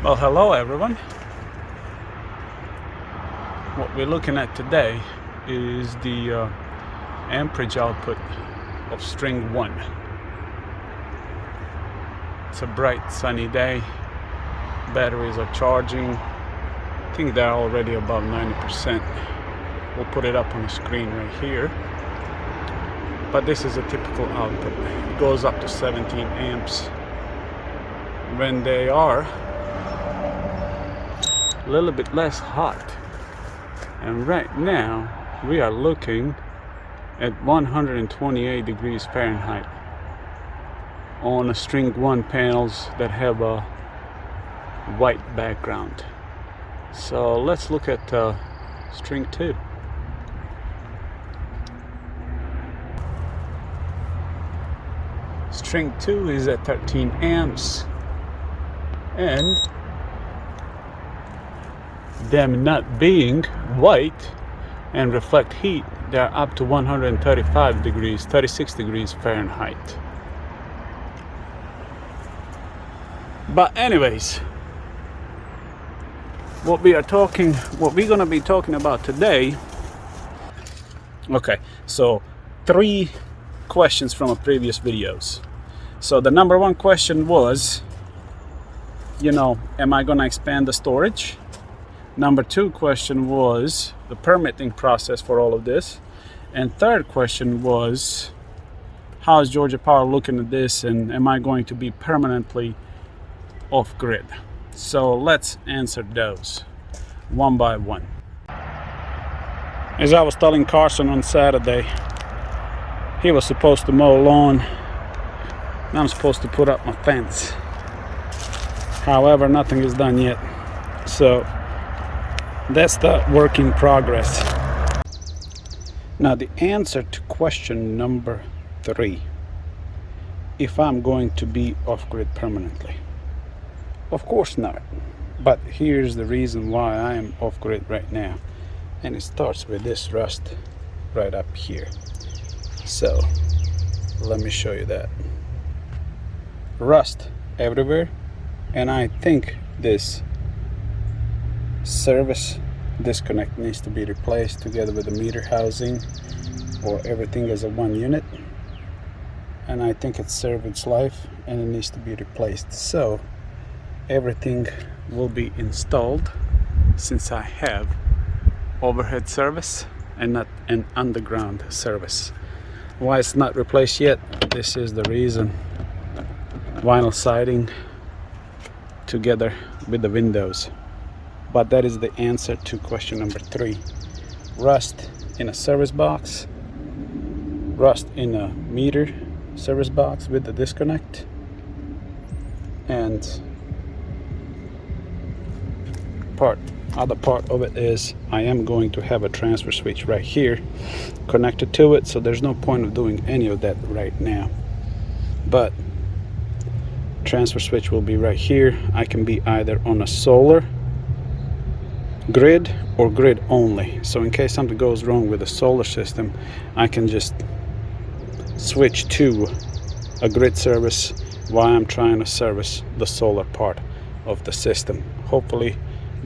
Well, hello everyone. What we're looking at today is the amperage output of string 1. It's a bright sunny day. Batteries are charging. I think they're already above 90%. We'll put it up on the screen right here. But this is a typical output. It goes up to 17 amps when they are a little bit less hot. And right now we are looking at 128 degrees Fahrenheit on a string 1 panels that have a white background. So let's look at string 2. String 2 is at 13 amps, and them not being white and reflect heat, they're up to 135 degrees, 36 degrees Fahrenheit. But anyways, what we're gonna be talking about today. Okay, so 3 questions from a previous videos. So the number 1 question was, am I gonna expand the storage? Number 2 question was the permitting process for all of this. And third question was, how is Georgia Power looking at this, and am I going to be permanently off grid? So let's answer those one by one. As I was telling Carson on Saturday, he was supposed to mow lawn. I'm supposed to put up my fence. However, nothing is done yet. So that's the work in progress. Now the answer to question number 3. If I'm going to be off-grid permanently. Of course not. But here's the reason why I am off-grid right now. And it starts with this rust right up here. So let me show you that. Rust everywhere, and I think this service disconnect needs to be replaced together with the meter housing, or everything as a one unit. And I think it's served its life and it needs to be replaced. So everything will be installed, since I have overhead service and not an underground service. Why it's not replaced yet? This is the reason. Vinyl siding together with the windows. But that is the answer to question number 3. Rust in a service box, rust in a meter service box with the disconnect, and other part of it is I am going to have a transfer switch right here connected to it, so there's no point of doing any of that right now. But transfer switch will be right here. I can be either on a solar grid or grid only. So in case something goes wrong with the solar system, I can just switch to a grid service while I'm trying to service the solar part of the system. Hopefully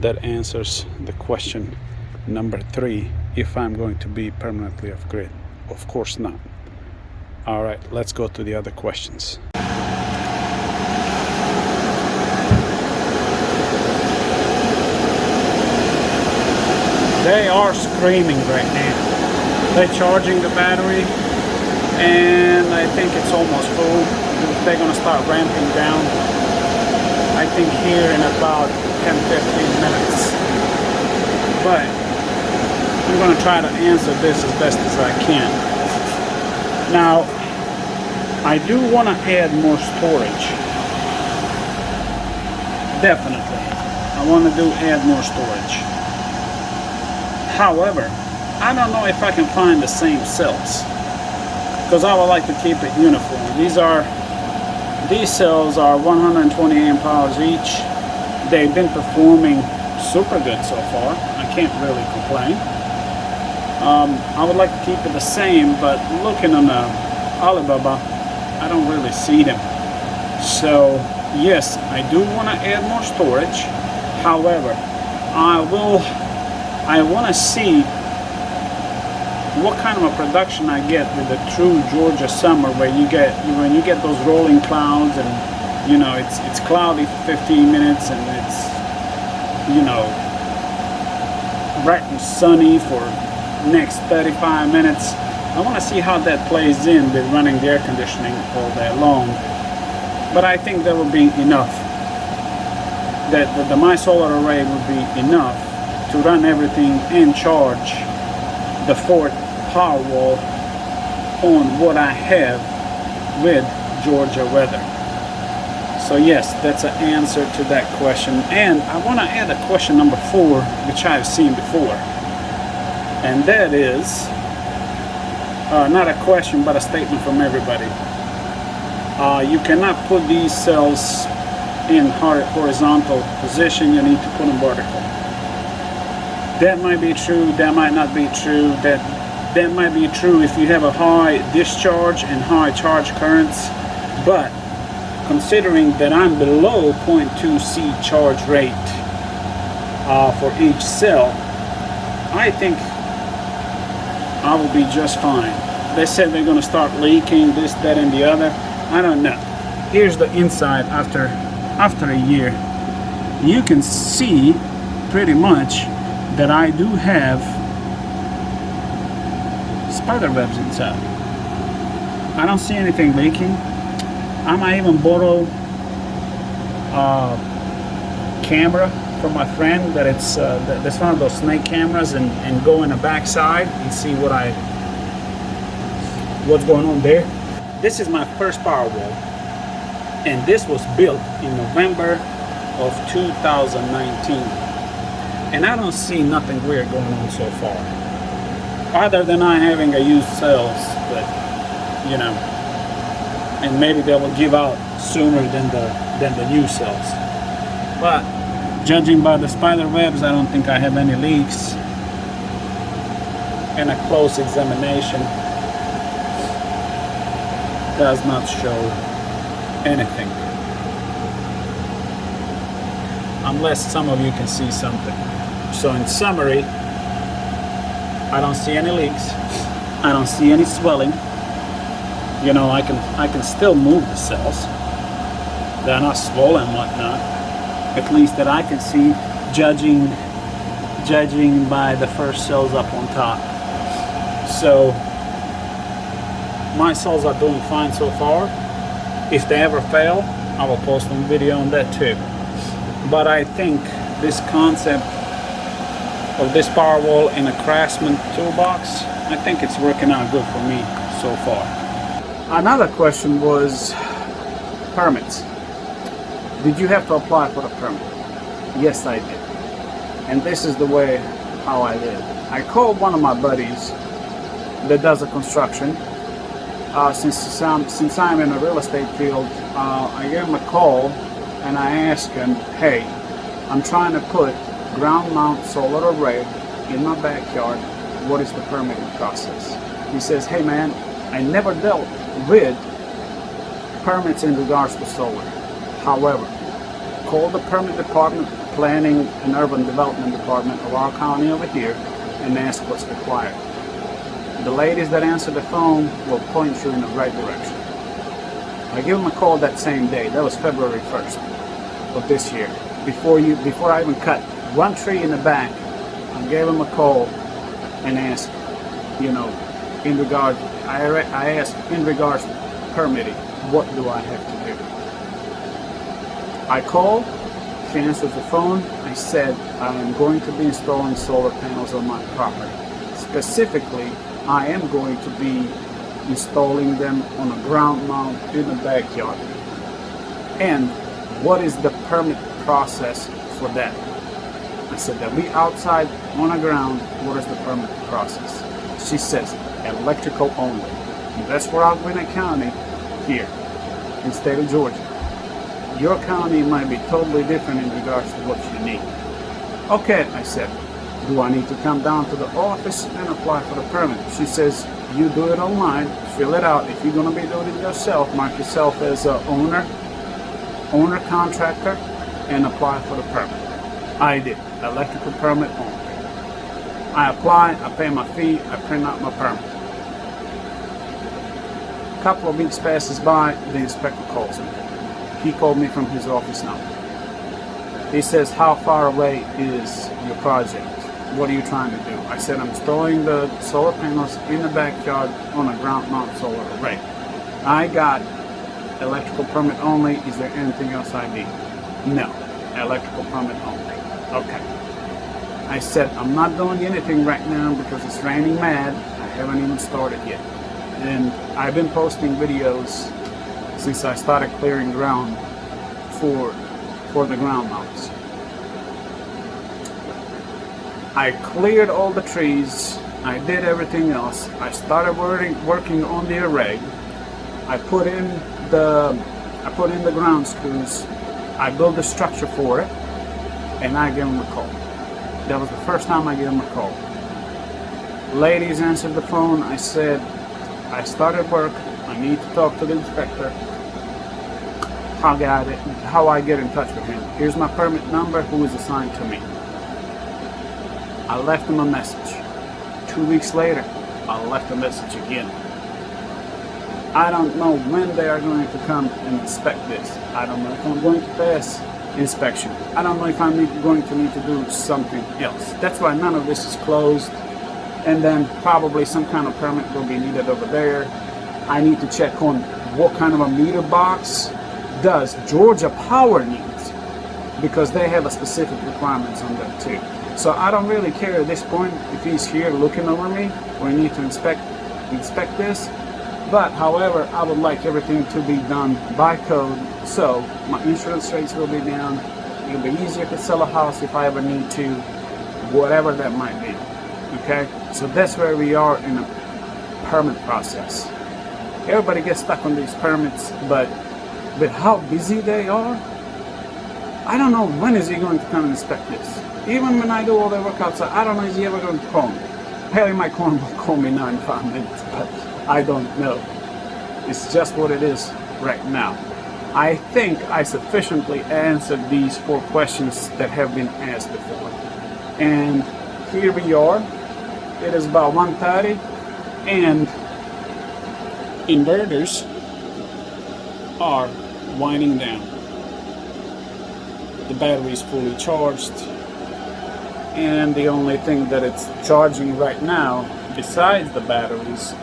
that answers the question number 3, if I'm going to be permanently off grid. Of course not. All right, let's go to the other questions. They are screaming right now. They're charging the battery, and I think it's almost full. They're gonna start ramping down, I think, here in about 10-15 minutes. But I'm gonna try to answer this as best as I can. Now, I do want to add more storage. Definitely. I want to add more storage. However, I don't know if I can find the same cells, because I would like to keep it uniform. These cells are 120 amp hours each. They've been performing super good so far. I can't really complain. I would like to keep it the same, but looking on Alibaba, I don't really see them. So Yes, I do want to add more storage. However, I want to see what kind of a production I get with the true Georgia summer, where when you get those rolling clouds, and it's cloudy for 15 minutes and it's bright and sunny for next 35 minutes. I want to see how that plays in with running the air conditioning all day long. But I think that would be enough. That my solar array would be enough to run everything and charge the Ford Powerwall on what I have with Georgia weather. So yes, that's an answer to that question. And I want to add a question number 4, which I've seen before. And that is not a question, but a statement from everybody. You cannot put these cells in horizontal position, you need to put them vertical. That might be true, that might not be true. That might be true if you have a high discharge and high charge currents, but considering that I'm below 0.2 C charge rate for each cell, I think I will be just fine. They said they're going to start leaking this, that, and the other. I don't know. Here's the inside after a year. You can see pretty much that I do have spider webs inside. I don't see anything leaking. I might even borrow a camera from my friend that's one of those snake cameras, and go in the back side and see what's going on there. This is my first Powerwall, and this was built in November of 2019, and I don't see nothing weird going on so far, other than I having a used cells, but and maybe they will give out sooner than the new cells. But judging by the spider webs, I don't think I have any leaks, and a close examination does not show anything, unless some of you can see something. So in summary, I don't see any leaks, I don't see any swelling. I can still move the cells. They're not swollen and whatnot, at least that I can see, judging by the first cells up on top. So my cells are doing fine so far. If they ever fail, I will post a video on that too. But I think this concept of this Powerwall in a Craftsman toolbox, I think it's working out good for me so far. Another question was permits. Did you have to apply for the permit? Yes, I did. And this is the way how I did. I called one of my buddies that does a construction. Since I'm in the real estate field, I gave him a call and I asked him, hey, I'm trying to put ground mount solar array in my backyard. What is the permitting process? He says, hey man, I never dealt with permits in regards to solar. However, call the permit department, planning and urban development department of our county over here, and ask what's required. The ladies that answer the phone will point you in the right direction. I gave him a call that same day. That was February 1st of this year. Before I even cut one tree in the back, I gave him a call and asked, in regard, I asked in regards to permitting, what do I have to do? I called, she answers the phone. I said, I am going to be installing solar panels on my property. Specifically, I am going to be installing them on a ground mount in the backyard. And what is the permit process for that? I said, that we outside on the ground, what is the permit process? She says, electrical only. And that's for our Gwinnett County here in the state of Georgia. Your county might be totally different in regards to what you need. Okay, I said, do I need to come down to the office and apply for the permit? She says, you do it online, fill it out. If you're going to be doing it yourself, mark yourself as a owner owner contractor and apply for the permit. I did. Electrical permit only. I apply, I pay my fee, I print out my permit. A couple of weeks passes by, the inspector calls me. He called me from his office number. He says, how far away is your project? What are you trying to do? I said, I'm installing the solar panels in the backyard on a ground mount solar array. I got electrical permit only. Is there anything else I need? No, electrical permit only. Okay. I said, I'm not doing anything right now because it's raining mad. I haven't even started yet. And I've been posting videos since I started clearing ground for the ground mounts. I cleared all the trees. I did everything else. I started working on the array. I put in the ground screws. I built the structure for it, and I gave him a call. That was the first time I gave him a call. Ladies answered the phone. I said, I started work. I need to talk to the inspector. How I get in touch with him. Here's my permit number, who is assigned to me. I left him a message. 2 weeks later, I left a message again. I don't know when they are going to come and inspect this. I don't know if I'm going to pass inspection. I don't know if I'm going to need to do something else. That's why none of this is closed. And then probably some kind of permit will be needed over there. I need to check on what kind of a meter box does Georgia Power needs, because they have a specific requirements on that too. So I don't really care at this point if he's here looking over me or I need to inspect this. But however, I would like everything to be done by code, so my insurance rates will be down. It'll be easier to sell a house if I ever need to, whatever that might be. Okay, so that's where we are in the permit process. Everybody gets stuck on these permits, but with how busy they are, I don't know when is he going to come and inspect this. Even when I do all the work outside, I don't know is he ever going to call me. Hell, he might call me now in 5 minutes, but I don't know. It's just what it is right now. I think I sufficiently answered these 4 questions that have been asked before. And here we are. It is about 1:30, and inverters are winding down. The battery is fully charged, and the only thing that it's charging right now, besides the batteries,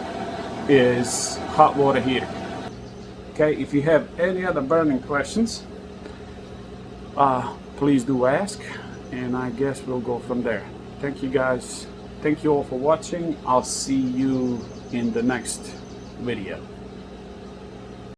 is hot water heater. Okay, if you have any other burning questions, please do ask, and I guess we'll go from there. Thank you guys. Thank you all for watching. I'll see you in the next video.